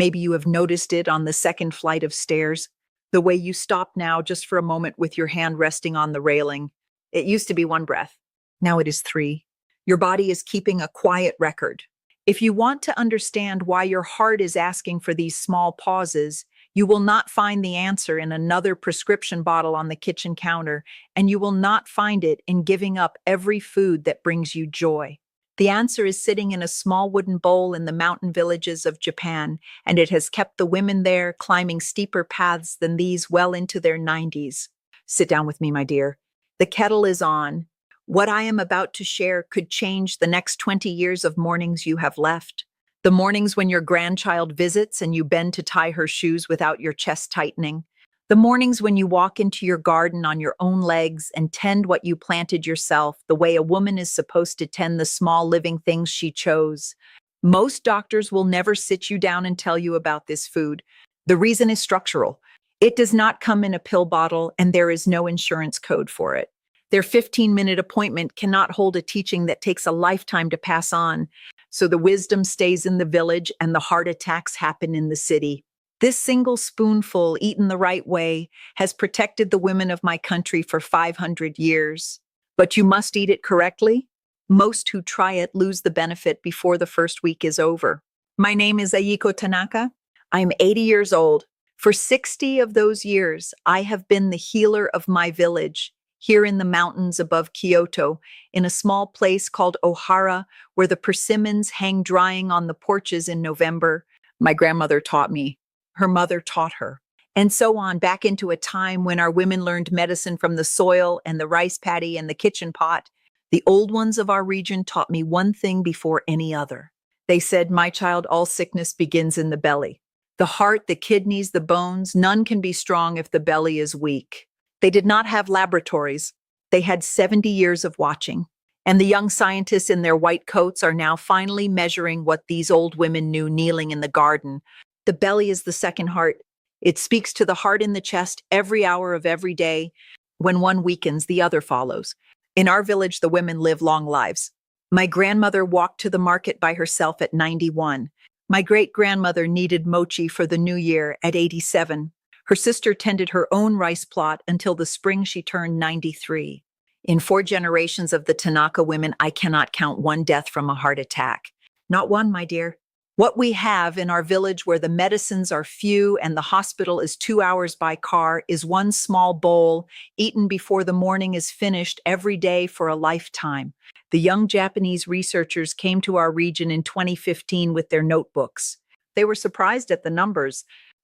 Maybe you have noticed it on the second flight of stairs, the way you stop now just for a moment with your hand resting on the railing. It used to be one breath. Now it is three. Your body is keeping a quiet record. If you want to understand why your heart is asking for these small pauses, you will not find the answer in another prescription bottle on the kitchen counter, and you will not find it in giving up every food that brings you joy. The answer is sitting in a small wooden bowl in the mountain villages of Japan, and it has kept the women there climbing steeper paths than these well into their 90s. Sit down with me, my dear. The kettle is on. What I am about to share could change the next 20 years of mornings you have left. The mornings when your grandchild visits and you bend to tie her shoes without your chest tightening. The mornings when you walk into your garden on your own legs and tend what you planted yourself, the way a woman is supposed to tend the small living things she chose. Most doctors will never sit you down and tell you about this food. The reason is structural. It does not come in a pill bottle, and there is no insurance code for it. Their 15-minute appointment cannot hold a teaching that takes a lifetime to pass on. So the wisdom stays in the village and the heart attacks happen in the city. This single spoonful, eaten the right way, has protected the women of my country for 500 years. But you must eat it correctly. Most who try it lose the benefit before the first week is over. My name is Ayiko Tanaka. I am 80 years old. For 60 of those years, I have been the healer of my village, here in the mountains above Kyoto, in a small place called Ohara, where the persimmons hang drying on the porches in November. My grandmother taught me. Her mother taught her. And so on, back into a time when our women learned medicine from the soil and the rice paddy and the kitchen pot. The old ones of our region taught me one thing before any other. They said, "My child, all sickness begins in the belly. The heart, the kidneys, the bones, none can be strong if the belly is weak." They did not have laboratories. They had 70 years of watching. And the young scientists in their white coats are now finally measuring what these old women knew kneeling in the garden. The belly is the second heart. It speaks to the heart in the chest every hour of every day. When one weakens, the other follows. In our village, the women live long lives. My grandmother walked to the market by herself at 91. My great-grandmother kneaded mochi for the new year at 87. Her sister tended her own rice plot until the spring she turned 93. In 4 generations of the Tanaka women, I cannot count one death from a heart attack. Not one, my dear. What we have in our village, where the medicines are few and the hospital is 2 hours by car, is one small bowl, eaten before the morning is finished every day for a lifetime. The young Japanese researchers came to our region in 2015 with their notebooks. They were surprised at the numbers.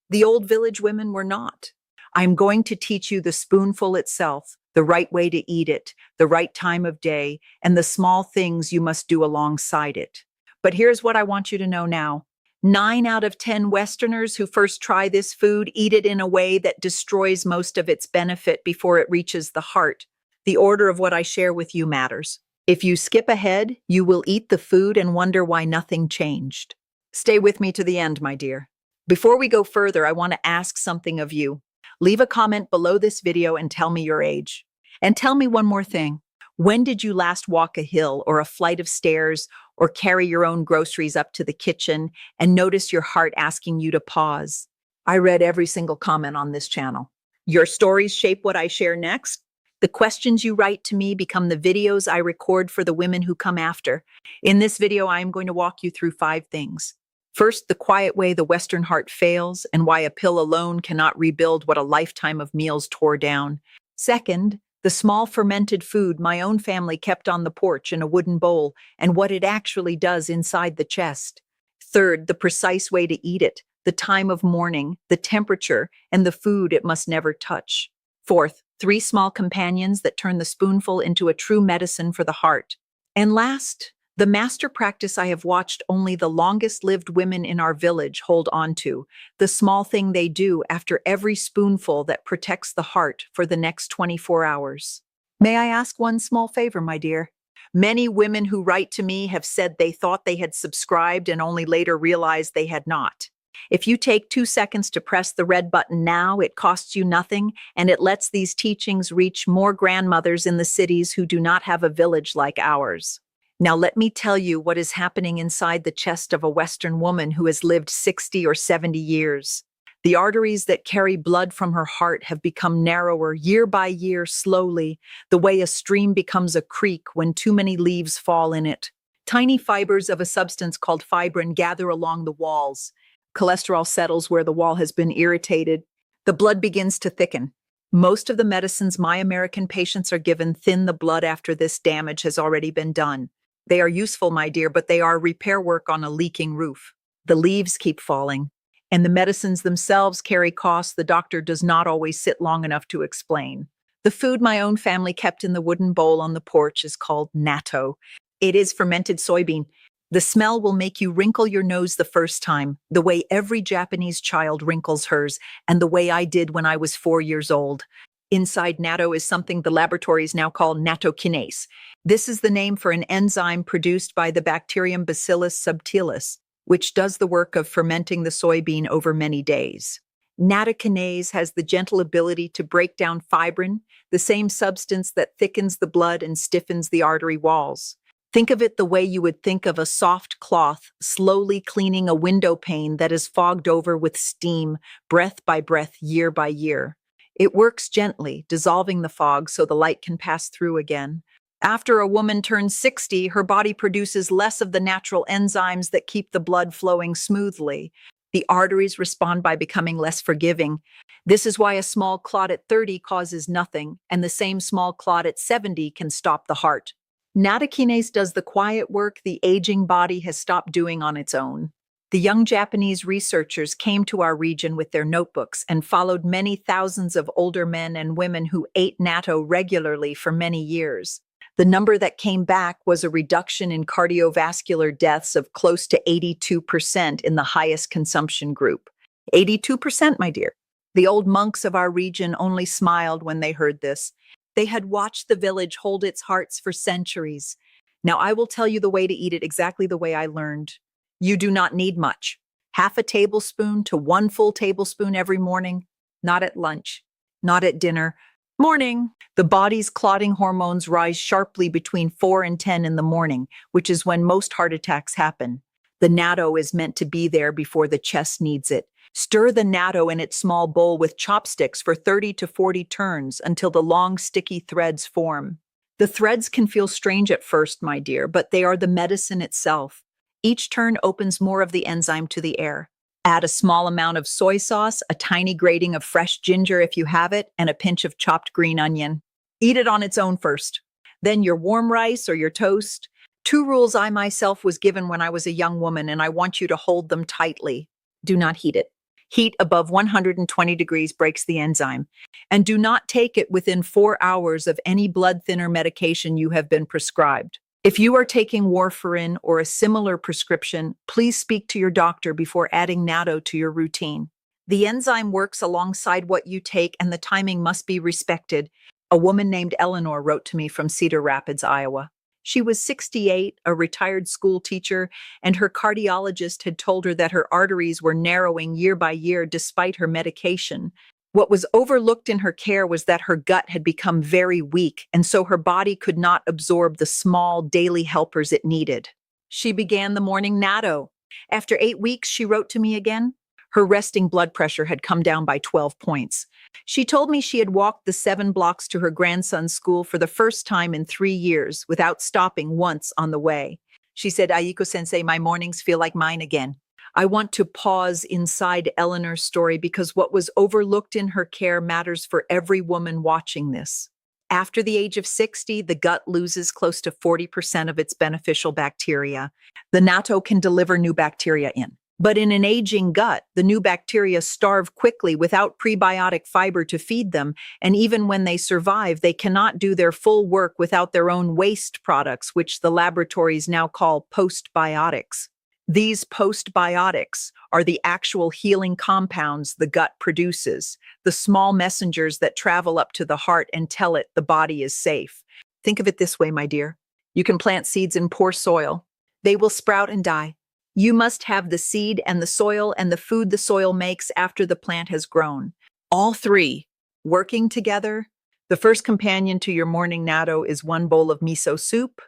The old village women were not. I'm going to teach you the spoonful itself, the right way to eat it, the right time of day, and the small things you must do alongside it. But here's what I want you to know now. 9 out of 10 Westerners who first try this food eat it in a way that destroys most of its benefit before it reaches the heart. The order of what I share with you matters. If you skip ahead, you will eat the food and wonder why nothing changed. Stay with me to the end, my dear. Before we go further, I want to ask something of you. Leave a comment below this video and tell me your age. And tell me one more thing. When did you last walk a hill or a flight of stairs or carry your own groceries up to the kitchen and notice your heart asking you to pause? I read every single comment on this channel. Your stories shape what I share next. The questions you write to me become the videos I record for the women who come after. In this video, I am going to walk you through 5 things. First, the quiet way the Western heart fails and why a pill alone cannot rebuild what a lifetime of meals tore down. Second, the small fermented food my own family kept on the porch in a wooden bowl and what it actually does inside the chest. Third, the precise way to eat it, the time of morning, the temperature, and the food it must never touch. Fourth, 3 small companions that turn the spoonful into a true medicine for the heart. And last, the master practice I have watched only the longest-lived women in our village hold on to, the small thing they do after every spoonful that protects the heart for the next 24 hours. May I ask one small favor, my dear? Many women who write to me have said they thought they had subscribed and only later realized they had not. If you take 2 seconds to press the red button now, it costs you nothing, and it lets these teachings reach more grandmothers in the cities who do not have a village like ours. Now let me tell you what is happening inside the chest of a Western woman who has lived 60 or 70 years. The arteries that carry blood from her heart have become narrower year by year slowly, the way a stream becomes a creek when too many leaves fall in it. Tiny fibers of a substance called fibrin gather along the walls. Cholesterol settles where the wall has been irritated. The blood begins to thicken. Most of the medicines my American patients are given thin the blood after this damage has already been done. They are useful, my dear, but they are repair work on a leaking roof. The leaves keep falling, and the medicines themselves carry costs the doctor does not always sit long enough to explain. The food my own family kept in the wooden bowl on the porch is called natto. It is fermented soybean. The smell will make you wrinkle your nose the first time, the way every Japanese child wrinkles hers, and the way I did when I was 4 years old. Inside natto is something the laboratories now call nattokinase. This is the name for an enzyme produced by the bacterium Bacillus subtilis, which does the work of fermenting the soybean over many days. Nattokinase has the gentle ability to break down fibrin, the same substance that thickens the blood and stiffens the artery walls. Think of it the way you would think of a soft cloth slowly cleaning a window pane that is fogged over with steam, breath by breath, year by year. It works gently, dissolving the fog so the light can pass through again. After a woman turns 60, her body produces less of the natural enzymes that keep the blood flowing smoothly. The arteries respond by becoming less forgiving. This is why a small clot at 30 causes nothing, and the same small clot at 70 can stop the heart. Nattokinase does the quiet work the aging body has stopped doing on its own. The young Japanese researchers came to our region with their notebooks and followed many thousands of older men and women who ate natto regularly for many years. The number that came back was a reduction in cardiovascular deaths of close to 82% in the highest consumption group. 82%, my dear. The old monks of our region only smiled when they heard this. They had watched the village hold its hearts for centuries. Now I will tell you the way to eat it exactly the way I learned. You do not need much. Half a tablespoon to 1 full tablespoon every morning. Not at lunch. Not at dinner. Morning. The body's clotting hormones rise sharply between 4 and 10 in the morning, which is when most heart attacks happen. The natto is meant to be there before the chest needs it. Stir the natto in its small bowl with chopsticks for 30 to 40 turns until the long, sticky threads form. The threads can feel strange at first, my dear, but they are the medicine itself. Each turn opens more of the enzyme to the air. Add a small amount of soy sauce, a tiny grating of fresh ginger if you have it, and a pinch of chopped green onion. Eat it on its own first. Then your warm rice or your toast. 2 rules I myself was given when I was a young woman, and I want you to hold them tightly. Do not heat it. Heat above 120 degrees breaks the enzyme. And do not take it within 4 hours of any blood thinner medication you have been prescribed. If you are taking warfarin or a similar prescription, please speak to your doctor before adding natto to your routine. The enzyme works alongside what you take, and the timing must be respected. A woman named Eleanor wrote to me from Cedar Rapids, Iowa. She was 68, a retired school teacher, and her cardiologist had told her that her arteries were narrowing year by year despite her medication. What was overlooked in her care was that her gut had become very weak, and so her body could not absorb the small daily helpers it needed. She began the morning natto. After 8 weeks, she wrote to me again. Her resting blood pressure had come down by 12 points. She told me she had walked the 7 blocks to her grandson's school for the first time in 3 years without stopping once on the way. She said, Ayiko-sensei, my mornings feel like mine again. I want to pause inside Eleanor's story because what was overlooked in her care matters for every woman watching this. After the age of 60, the gut loses close to 40% of its beneficial bacteria. The natto can deliver new bacteria in. But in an aging gut, the new bacteria starve quickly without prebiotic fiber to feed them, and even when they survive, they cannot do their full work without their own waste products, which the laboratories now call postbiotics. These postbiotics are the actual healing compounds the gut produces, the small messengers that travel up to the heart and tell it the body is safe. Think of it this way, my dear. You can plant seeds in poor soil. They will sprout and die. You must have the seed and the soil and the food the soil makes after the plant has grown. All 3 working together. The first companion to your morning natto is 1 bowl of miso soup.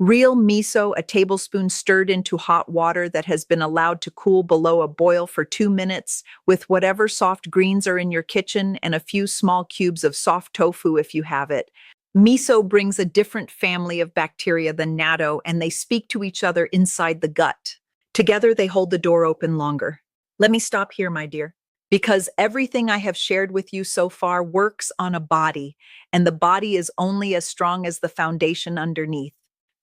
Real miso, a tablespoon stirred into hot water that has been allowed to cool below a boil for 2 minutes, with whatever soft greens are in your kitchen and a few small cubes of soft tofu if you have it. Miso brings a different family of bacteria than natto, and they speak to each other inside the gut. Together, they hold the door open longer. Let me stop here, my dear, because everything I have shared with you so far works on a body, and the body is only as strong as the foundation underneath.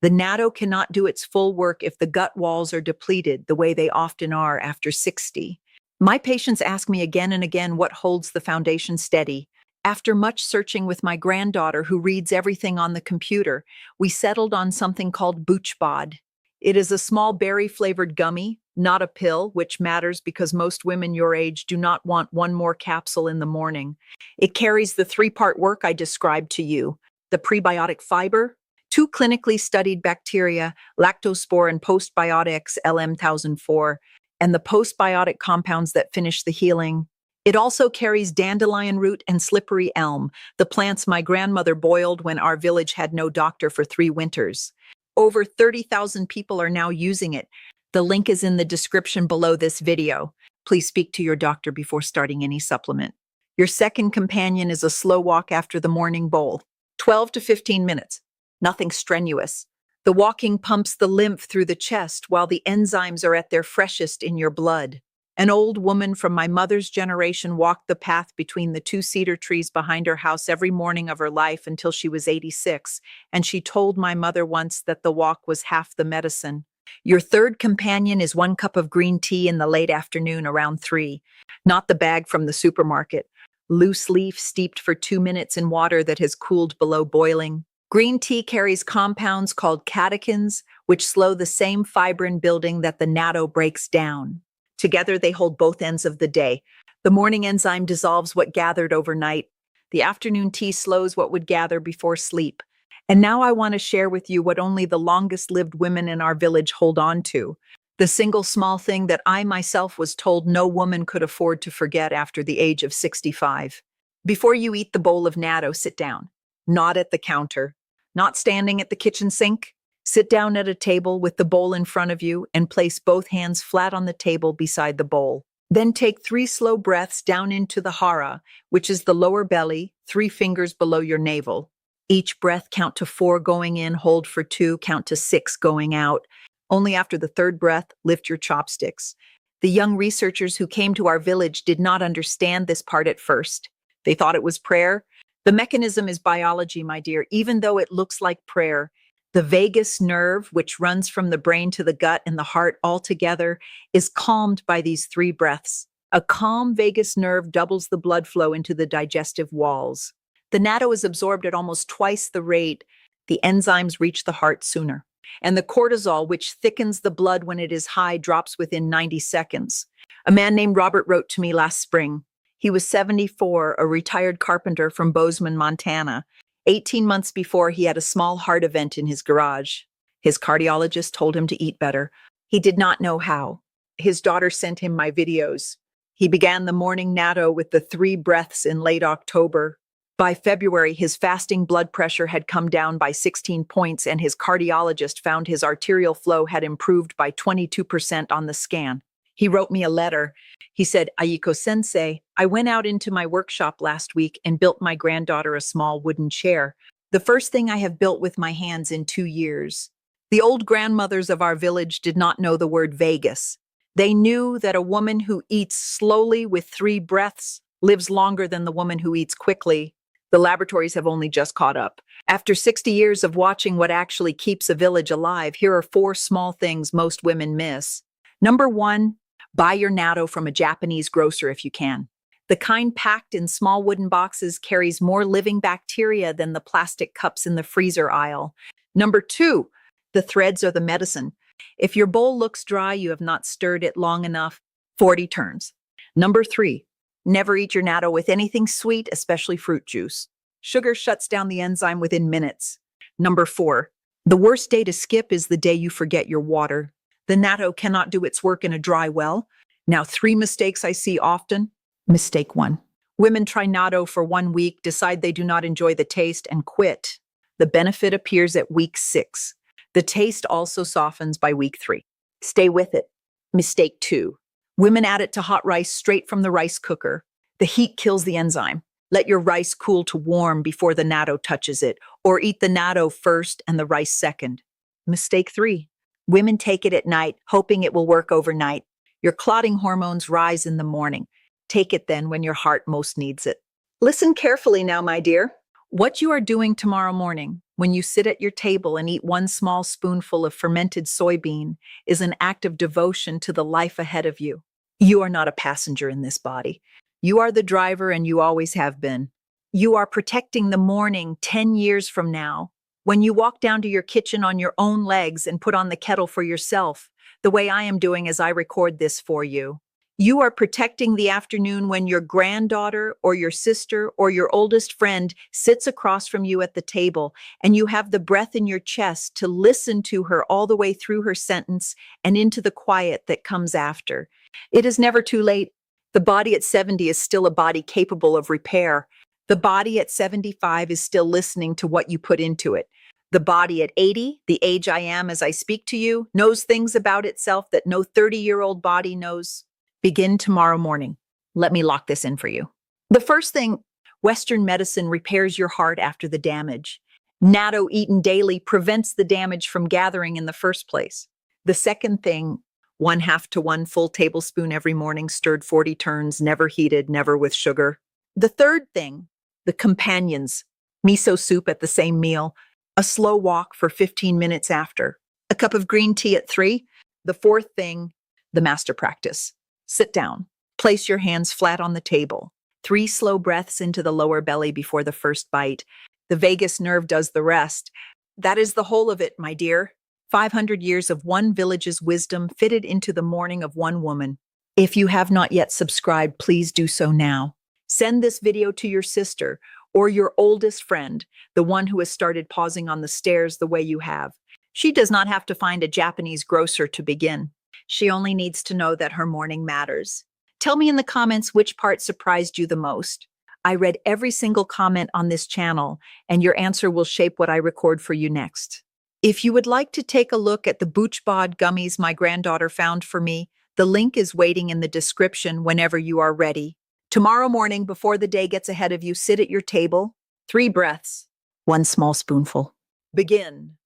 The natto cannot do its full work if the gut walls are depleted, the way they often are after 60. My patients ask me again and again what holds the foundation steady. After much searching with my granddaughter, who reads everything on the computer, we settled on something called BoochBod. It is a small berry-flavored gummy, not a pill, which matters because most women your age do not want one more capsule in the morning. It carries the three-part work I described to you: the prebiotic fiber, two clinically studied bacteria, lactospore and postbiotics LM1004, and the postbiotic compounds that finish the healing. It also carries dandelion root and slippery elm, the plants my grandmother boiled when our village had no doctor for 3 winters. Over 30,000 people are now using it. The link is in the description below this video. Please speak to your doctor before starting any supplement. Your second companion is a slow walk after the morning bowl, 12 to 15 minutes. Nothing strenuous. The walking pumps the lymph through the chest while the enzymes are at their freshest in your blood. An old woman from my mother's generation walked the path between the 2 cedar trees behind her house every morning of her life until she was 86, and she told my mother once that the walk was half the medicine. Your third companion is 1 cup of green tea in the late afternoon around 3, not the bag from the supermarket. Loose leaf steeped for 2 minutes in water that has cooled below boiling. Green tea carries compounds called catechins, which slow the same fibrin building that the natto breaks down. Together, they hold both ends of the day. The morning enzyme dissolves what gathered overnight. The afternoon tea slows what would gather before sleep. And now I want to share with you what only the longest-lived women in our village hold on to. The single small thing that I myself was told no woman could afford to forget after the age of 65. Before you eat the bowl of natto, sit down. Not at the counter. Not standing at the kitchen sink. Sit down at a table with the bowl in front of you and place both hands flat on the table beside the bowl. Then take 3 slow breaths down into the Ohara, which is the lower belly, 3 fingers below your navel. Each breath count to 4 going in, hold for 2, count to 6 going out. Only after the 3rd breath, lift your chopsticks. The young researchers who came to our village did not understand this part at first. They thought it was prayer. The mechanism is biology, my dear, even though it looks like prayer. The vagus nerve, which runs from the brain to the gut and the heart all together, is calmed by these 3 breaths. A calm vagus nerve doubles the blood flow into the digestive walls. The natto is absorbed at almost twice the rate. The enzymes reach the heart sooner. And the cortisol, which thickens the blood when it is high, drops within 90 seconds. A man named Robert wrote to me last spring. He was 74, a retired carpenter from Bozeman, Montana. 18 months before, he had a small heart event in his garage. His cardiologist told him to eat better. He did not know how. His daughter sent him my videos. He began the morning natto with the 3 breaths in late October. By February, his fasting blood pressure had come down by 16 points, and his cardiologist found his arterial flow had improved by 22% on the scan. He wrote me a letter. He said, "Ayiko-sensei, I went out into my workshop last week and built my granddaughter a small wooden chair. The first thing I have built with my hands in 2 years." The old grandmothers of our village did not know the word vagus. They knew that a woman who eats slowly with 3 breaths lives longer than the woman who eats quickly. The laboratories have only just caught up. After 60 years of watching what actually keeps a village alive, here are 4 small things most women miss. Number 1, buy your natto from a Japanese grocer if you can. The kind packed in small wooden boxes carries more living bacteria than the plastic cups in the freezer aisle. Number 2, the threads are the medicine. If your bowl looks dry, you have not stirred it long enough. 40 turns. Number 3, never eat your natto with anything sweet, especially fruit juice. Sugar shuts down the enzyme within minutes. Number 4, the worst day to skip is the day you forget your water. The natto cannot do its work in a dry well. Now, 3 mistakes I see often. Mistake 1. Women try natto for 1 week, decide they do not enjoy the taste, and quit. The benefit appears at week 6. The taste also softens by week 3. Stay with it. Mistake 2. Women add it to hot rice straight from the rice cooker. The heat kills the enzyme. Let your rice cool to warm before the natto touches it, or eat the natto first and the rice second. Mistake 3. Women take it at night, hoping it will work overnight. Your clotting hormones rise in the morning. Take it then when your heart most needs it. Listen carefully now, my dear. What you are doing tomorrow morning, when you sit at your table and eat one small spoonful of fermented soybean, is an act of devotion to the life ahead of you. You are not a passenger in this body. You are the driver, and you always have been. You are protecting the morning 10 years from now. When you walk down to your kitchen on your own legs and put on the kettle for yourself, the way I am doing as I record this for you. You are protecting the afternoon when your granddaughter or your sister or your oldest friend sits across from you at the table, and you have the breath in your chest to listen to her all the way through her sentence and into the quiet that comes after. It is never too late. The body at 70 is still a body capable of repair. The body at 75 is still listening to what you put into it. The body at 80, the age I am as I speak to you, knows things about itself that no 30-year-old body knows. Begin tomorrow morning. Let me lock this in for you. The first thing, Western medicine repairs your heart after the damage. Natto eaten daily prevents the damage from gathering in the first place. The second thing, 1/2 to 1 full tablespoon every morning, stirred 40 turns, never heated, never with sugar. The third thing, the companions, miso soup at the same meal, a slow walk for 15 minutes after, a cup of green tea at 3. The fourth thing, the master practice. Sit down. Place your hands flat on the table. 3 slow breaths into the lower belly before the first bite. The vagus nerve does the rest. That is the whole of it, my dear. 500 years of one village's wisdom fitted into the morning of one woman. If you have not yet subscribed, please do so now. Send this video to your sister or your oldest friend, the one who has started pausing on the stairs the way you have. She does not have to find a Japanese grocer to begin. She only needs to know that her morning matters. Tell me in the comments which part surprised you the most. I read every single comment on this channel, and your answer will shape what I record for you next. If you would like to take a look at the BoochBod gummies my granddaughter found for me, the link is waiting in the description whenever you are ready. Tomorrow morning, before the day gets ahead of you, sit at your table. 3 breaths. 1 small spoonful. Begin.